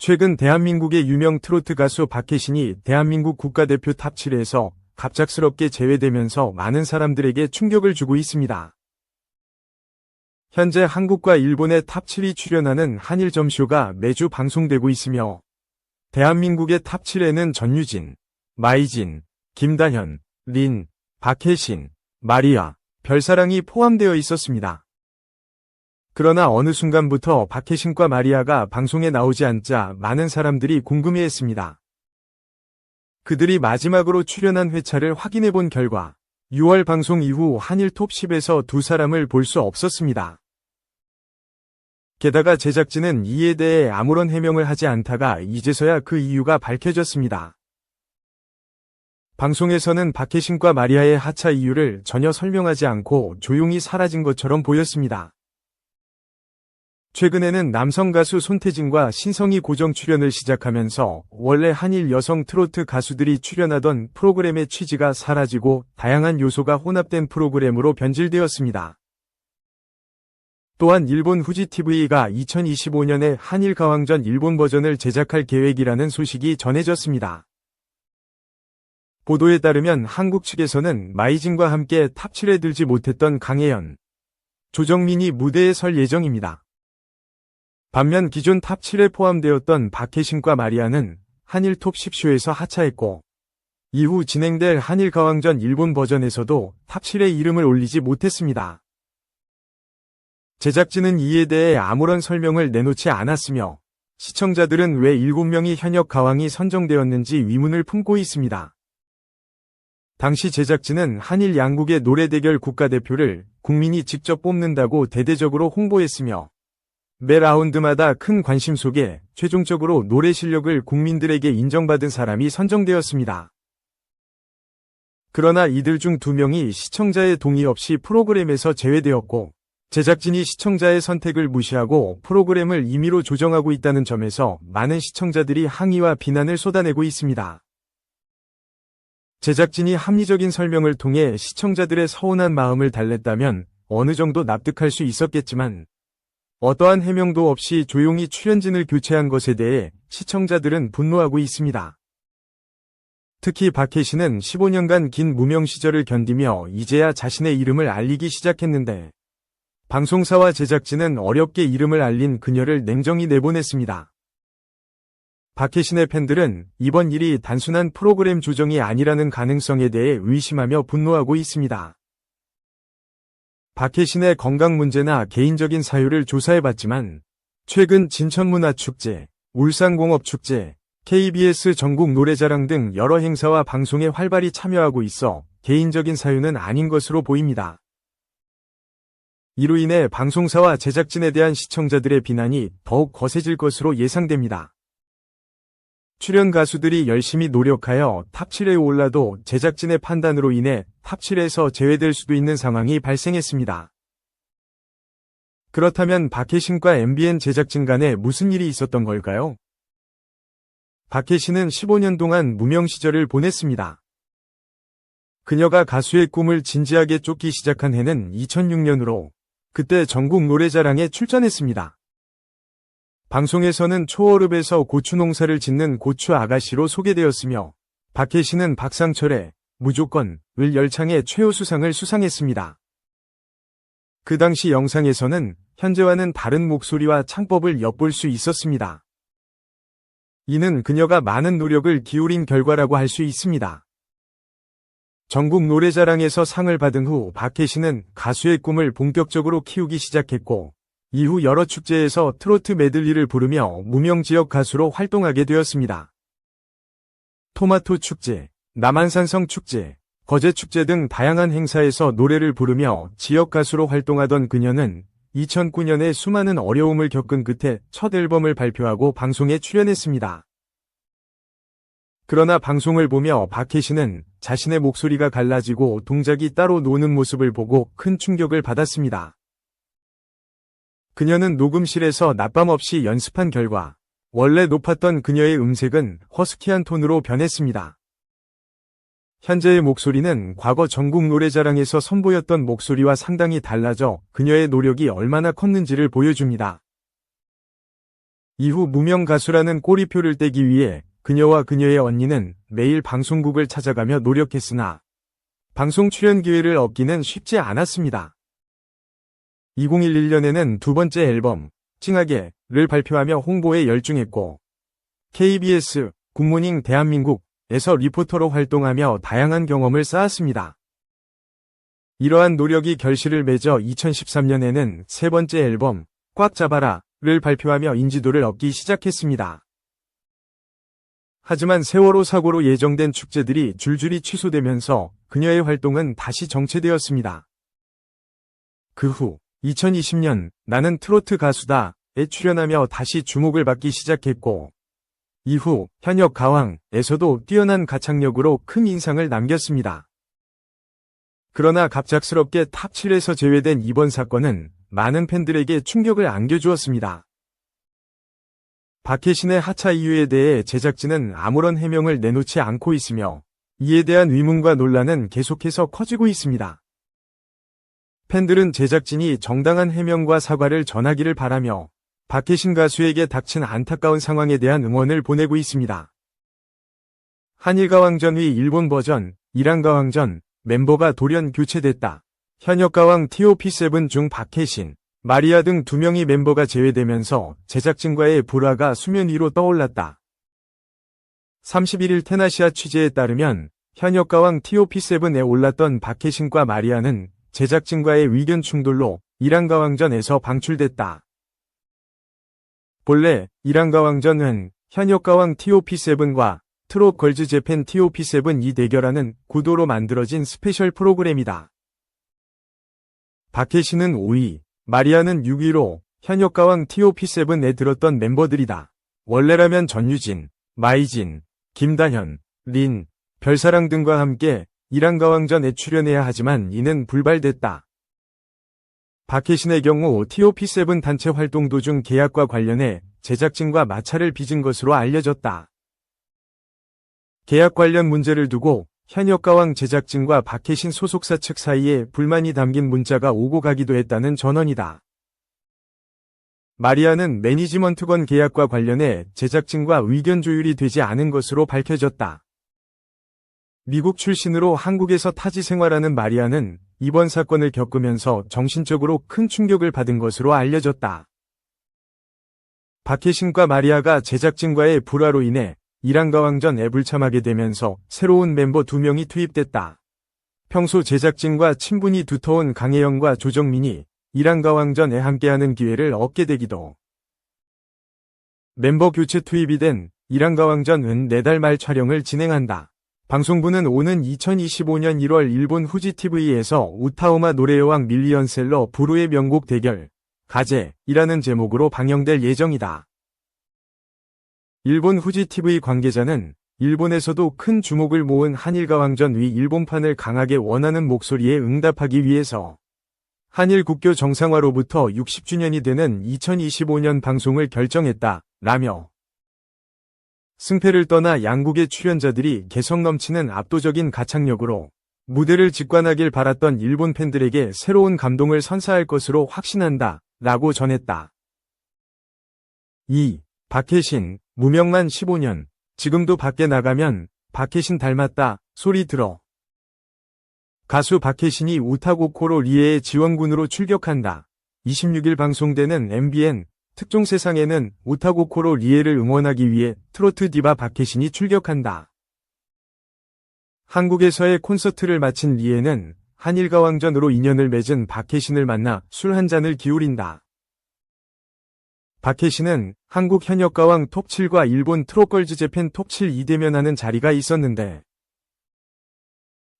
최근 대한민국의 유명 트로트 가수 박혜신이 대한민국 국가대표 탑 7에서 갑작스럽게 제외되면서 많은 사람들에게 충격을 주고 있습니다. 현재 한국과 일본의 탑 7이 출연하는 한일 점쇼가 매주 방송되고 있으며 대한민국의 탑 7에는 전유진, 마이진, 김다현, 린, 박혜신, 마리아, 별사랑이 포함되어 있었습니다. 그러나 어느 순간부터 박혜신과 마리아가 방송에 나오지 않자 많은 사람들이 궁금해했습니다. 그들이 마지막으로 출연한 회차를 확인해본 결과 6월 방송 이후 한일 톱 10에서 두 사람을 볼 수 없었습니다. 게다가 제작진은 이에 대해 아무런 해명을 하지 않다가 이제서야 그 이유가 밝혀졌습니다. 방송에서는 박혜신과 마리아의 하차 이유를 전혀 설명하지 않고 조용히 사라진 것처럼 보였습니다. 최근에는 남성 가수 손태진과 신성이 고정 출연을 시작하면서 원래 한일 여성 트로트 가수들이 출연하던 프로그램의 취지가 사라지고 다양한 요소가 혼합된 프로그램으로 변질되었습니다. 또한 일본 후지TV가 2025년에 한일 가왕전 일본 버전을 제작할 계획이라는 소식이 전해졌습니다. 보도에 따르면 한국 측에서는 마이진과 함께 탑 7에 들지 못했던 강혜연, 조정민이 무대에 설 예정입니다. 반면 기존 탑 7에 포함되었던 박혜신과 마리아는 한일 톱 10쇼에서 하차했고 이후 진행될 한일 가왕전 일본 버전에서도 탑 7에 이름을 올리지 못했습니다. 제작진은 이에 대해 아무런 설명을 내놓지 않았으며 시청자들은 왜 7명이 현역 가왕이 선정되었는지 의문을 품고 있습니다. 당시 제작진은 한일 양국의 노래 대결 국가대표를 국민이 직접 뽑는다고 대대적으로 홍보했으며 매 라운드마다 큰 관심 속에 최종적으로 노래 실력을 국민들에게 인정받은 사람이 선정되었습니다. 그러나 이들 중 2명이 시청자의 동의 없이 프로그램에서 제외되었고 제작진이 시청자의 선택을 무시하고 프로그램을 임의로 조정하고 있다는 점에서 많은 시청자들이 항의와 비난을 쏟아내고 있습니다. 제작진이 합리적인 설명을 통해 시청자들의 서운한 마음을 달랬다면 어느 정도 납득할 수 있었겠지만 어떠한 해명도 없이 조용히 출연진을 교체한 것에 대해 시청자들은 분노하고 있습니다. 특히 박혜신은 15년간 긴 무명 시절을 견디며 이제야 자신의 이름을 알리기 시작했는데 방송사와 제작진은 어렵게 이름을 알린 그녀를 냉정히 내보냈습니다. 박혜신의 팬들은 이번 일이 단순한 프로그램 조정이 아니라는 가능성에 대해 의심하며 분노하고 있습니다. 박혜신의 건강 문제나 개인적인 사유를 조사해봤지만 최근 진천문화축제, 울산공업축제, KBS 전국 노래자랑 등 여러 행사와 방송에 활발히 참여하고 있어 개인적인 사유는 아닌 것으로 보입니다. 이로 인해 방송사와 제작진에 대한 시청자들의 비난이 더욱 거세질 것으로 예상됩니다. 출연 가수들이 열심히 노력하여 탑 7에 올라도 제작진의 판단으로 인해 탑 7에서 제외될 수도 있는 상황이 발생했습니다. 그렇다면 박혜신과 MBN 제작진 간에 무슨 일이 있었던 걸까요? 박혜신은 15년 동안 무명 시절을 보냈습니다. 그녀가 가수의 꿈을 진지하게 쫓기 시작한 해는 2006년으로 그때 전국 노래자랑에 출전했습니다. 방송에서는 초월읍에서 고추 농사를 짓는 고추 아가씨로 소개되었으며 박혜신은 박상철의 무조건 을 열창의 최우수상을 수상했습니다. 그 당시 영상에서는 현재와는 다른 목소리와 창법을 엿볼 수 있었습니다. 이는 그녀가 많은 노력을 기울인 결과라고 할 수 있습니다. 전국 노래자랑에서 상을 받은 후 박혜신은 가수의 꿈을 본격적으로 키우기 시작했고 이후 여러 축제에서 트로트 메들리를 부르며 무명 지역 가수로 활동하게 되었습니다. 토마토 축제, 남한산성 축제, 거제 축제 등 다양한 행사에서 노래를 부르며 지역 가수로 활동하던 그녀는 2009년에 수많은 어려움을 겪은 끝에 첫 앨범을 발표하고 방송에 출연했습니다. 그러나 방송을 보며 박혜신은 자신의 목소리가 갈라지고 동작이 따로 노는 모습을 보고 큰 충격을 받았습니다. 그녀는 녹음실에서 낮밤 없이 연습한 결과 원래 높았던 그녀의 음색은 허스키한 톤으로 변했습니다. 현재의 목소리는 과거 전국 노래자랑에서 선보였던 목소리와 상당히 달라져 그녀의 노력이 얼마나 컸는지를 보여줍니다. 이후 무명 가수라는 꼬리표를 떼기 위해 그녀와 그녀의 언니는 매일 방송국을 찾아가며 노력했으나 방송 출연 기회를 얻기는 쉽지 않았습니다. 2011년에는 두 번째 앨범 찡하게를 발표하며 홍보에 열중했고 KBS 굿모닝 대한민국에서 리포터로 활동하며 다양한 경험을 쌓았습니다. 이러한 노력이 결실을 맺어 2013년에는 세 번째 앨범 꽉 잡아라를 발표하며 인지도를 얻기 시작했습니다. 하지만 세월호 사고로 예정된 축제들이 줄줄이 취소되면서 그녀의 활동은 다시 정체되었습니다. 그 후 2020년 나는 트로트 가수다에 출연하며 다시 주목을 받기 시작했고 이후 현역 가왕에서도 뛰어난 가창력으로 큰 인상을 남겼습니다. 그러나 갑작스럽게 탑 7에서 제외된 이번 사건은 많은 팬들에게 충격을 안겨주었습니다. 박혜신의 하차 이유에 대해 제작진은 아무런 해명을 내놓지 않고 있으며 이에 대한 의문과 논란은 계속해서 커지고 있습니다. 팬들은 제작진이 정당한 해명과 사과를 전하기를 바라며 박혜신 가수에게 닥친 안타까운 상황에 대한 응원을 보내고 있습니다. 한일가왕전 위 일본 버전 이란가왕전 멤버가 돌연 교체됐다. 현역 가왕 TOP7 중 박혜신, 마리아 등 2명이 멤버가 제외되면서 제작진과의 불화가 수면 위로 떠올랐다. 31일 테나시아 취재에 따르면 현역 가왕 TOP7에 올랐던 박혜신과 마리아는 제작진과의 의견 충돌로 이란가왕전에서 방출됐다. 본래 이란가왕전은 현역 가왕 TOP7과 트롯 걸즈 재팬 TOP7이 대결하는 구도로 만들어진 스페셜 프로그램이다. 박혜신은 5위, 마리아는 6위로 현역 가왕 TOP7에 들었던 멤버들이다. 원래라면 전유진, 마이진, 김다현, 린, 별사랑 등과 함께 이란가왕전에 출연해야 하지만 이는 불발됐다. 박혜신의 경우 TOP7 단체 활동 도중 계약과 관련해 제작진과 마찰을 빚은 것으로 알려졌다. 계약 관련 문제를 두고 현역 가왕 제작진과 박혜신 소속사 측 사이에 불만이 담긴 문자가 오고 가기도 했다는 전언이다. 마리아는 매니지먼트건 계약과 관련해 제작진과 의견 조율이 되지 않은 것으로 밝혀졌다. 미국 출신으로 한국에서 타지 생활하는 마리아는 이번 사건을 겪으면서 정신적으로 큰 충격을 받은 것으로 알려졌다. 박혜신과 마리아가 제작진과의 불화로 인해 이란가왕전에 불참하게 되면서 새로운 멤버 2명이 투입됐다. 평소 제작진과 친분이 두터운 강혜영과 조정민이 이란가왕전에 함께하는 기회를 얻게 되기도. 멤버 교체 투입이 된 이란가왕전은 4달 말 촬영을 진행한다. 방송부는 오는 2025년 1월 일본 후지TV에서 우타오마 노래여왕 밀리언셀러 부루의 명곡 대결 가제이라는 제목으로 방영될 예정이다. 일본 후지TV 관계자는 일본에서도 큰 주목을 모은 한일가왕전 위 일본판을 강하게 원하는 목소리에 응답하기 위해서 한일 국교 정상화로부터 60주년이 되는 2025년 방송을 결정했다 라며 승패를 떠나 양국의 출연자들이 개성 넘치는 압도적인 가창력으로 무대를 직관하길 바랐던 일본 팬들에게 새로운 감동을 선사할 것으로 확신한다 라고 전했다. 2. 박혜신, 무명만 15년, 지금도 밖에 나가면 박혜신 닮았다 소리 들어. 가수 박혜신이 우타고코로 리에의 지원군으로 출격한다. 26일 방송되는 MBN 특종세상에는 우타고코로 리에를 응원하기 위해 트로트 디바 박혜신이 출격한다. 한국에서의 콘서트를 마친 리에는 한일가왕전으로 인연을 맺은 박혜신을 만나 술 한 잔을 기울인다. 박혜신은 한국 현역 가왕 톱7과 일본 트롯걸즈 재팬 톱7 이대면하는 자리가 있었는데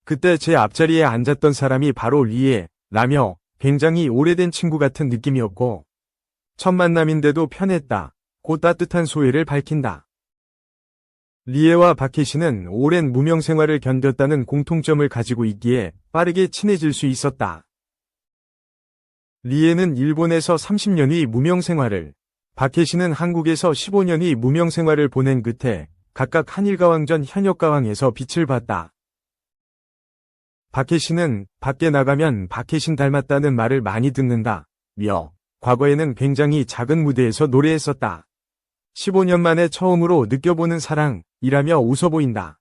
그때 제 앞자리에 앉았던 사람이 바로 리에라며 굉장히 오래된 친구 같은 느낌이었고 첫 만남인데도 편했다. 고 따뜻한 소회를 밝힌다. 리에와 박혜신은 오랜 무명 생활을 견뎠다는 공통점을 가지고 있기에 빠르게 친해질 수 있었다. 리에는 일본에서 30년의 무명 생활을, 박혜신은 한국에서 15년의 무명 생활을 보낸 끝에 각각 한일가왕전 현역가왕에서 빛을 봤다. 박혜신은 밖에 나가면 박혜신 닮았다는 말을 많이 듣는다며 과거에는 굉장히 작은 무대에서 노래했었다. 15년 만에 처음으로 느껴보는 사랑이라며 웃어 보인다.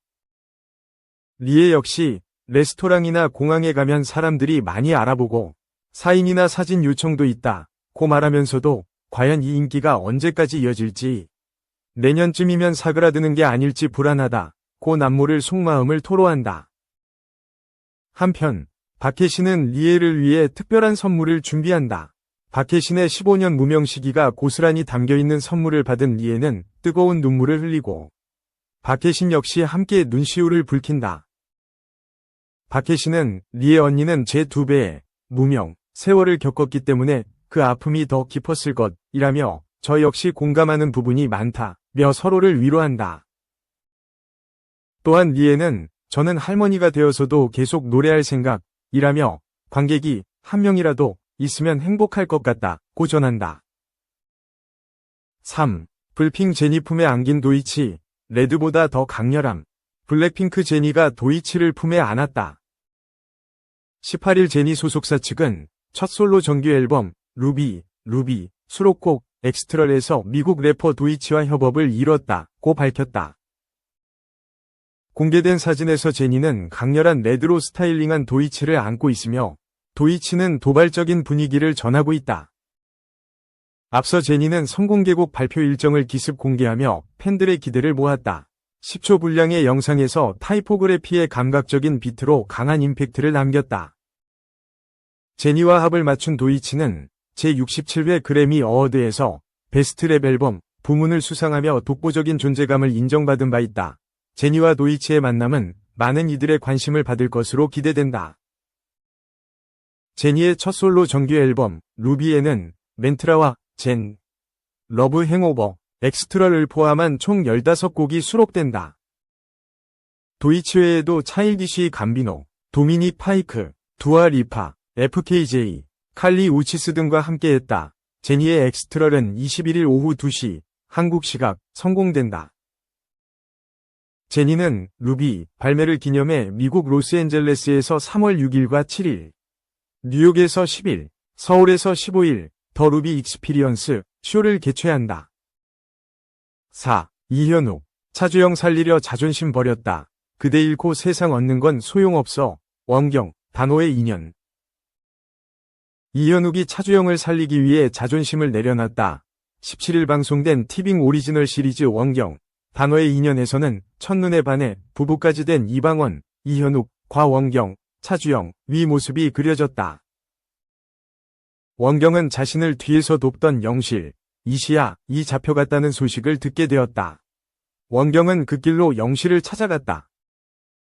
리에 역시 레스토랑이나 공항에 가면 사람들이 많이 알아보고 사인이나 사진 요청도 있다고 말하면서도 과연 이 인기가 언제까지 이어질지, 내년쯤이면 사그라드는 게 아닐지 불안하다고 남모를 속마음을 토로한다. 한편 박혜신은 리에를 위해 특별한 선물을 준비한다. 박혜신의 15년 무명 시기가 고스란히 담겨있는 선물을 받은 리에는 뜨거운 눈물을 흘리고 박혜신 역시 함께 눈시울을 붉힌다. 박혜신은 리에 언니는 제 2배의 무명, 세월을 겪었기 때문에 그 아픔이 더 깊었을 것이라며 저 역시 공감하는 부분이 많다며 서로를 위로한다. 또한 리에는 저는 할머니가 되어서도 계속 노래할 생각이라며 관객이 한 명이라도 있으면 행복할 것 같다고 전한다. 3. 블핑 제니 품에 안긴 도이치, 레드보다 더 강렬함. 블랙핑크 제니가 도이치를 품에 안았다. 18일 제니 소속사 측은 첫 솔로 정규 앨범 루비 수록곡 엑스트럴에서 미국 래퍼 도이치와 협업을 이뤘다고 밝혔다. 공개된 사진에서 제니는 강렬한 레드로 스타일링한 도이치를 안고 있으며 도이치는 도발적인 분위기를 전하고 있다. 앞서 제니는 선공개곡 발표 일정을 기습 공개하며 팬들의 기대를 모았다. 10초 분량의 영상에서 타이포그래피의 감각적인 비트로 강한 임팩트를 남겼다. 제니와 합을 맞춘 도이치는 제67회 그래미 어워드에서 베스트 랩 앨범 부문을 수상하며 독보적인 존재감을 인정받은 바 있다. 제니와 도이치의 만남은 많은 이들의 관심을 받을 것으로 기대된다. 제니의 첫 솔로 정규 앨범 루비에는 멘트라와 젠, 러브 행오버, 엑스트럴을 포함한 총 15곡이 수록된다. 도이치 외에도 차일디쉬 감비노, 도미닉 파이크, 두아 리파, FKJ, 칼리 우치스 등과 함께했다. 제니의 엑스트럴은 21일 오후 2시 한국 시각 성공된다. 제니는 루비 발매를 기념해 미국 로스앤젤레스에서 3월 6일과 7일, 뉴욕에서 10일, 서울에서 15일 더 루비 익스피리언스 쇼를 개최한다. 4. 이현욱, 차주영 살리려 자존심 버렸다. 그대 잃고 세상 얻는 건 소용없어. 원경, 단호의 인연. 이현욱이 차주영을 살리기 위해 자존심을 내려놨다. 17일 방송된 티빙 오리지널 시리즈 원경, 단호의 인연에서는 첫눈에 반해 부부까지 된 이방원, 이현욱, 곽원경, 차주영 위 모습이 그려졌다. 원경은 자신을 뒤에서 돕던 영실, 이시야, 이 잡혀갔다는 소식을 듣게 되었다. 원경은 그 길로 영실을 찾아갔다.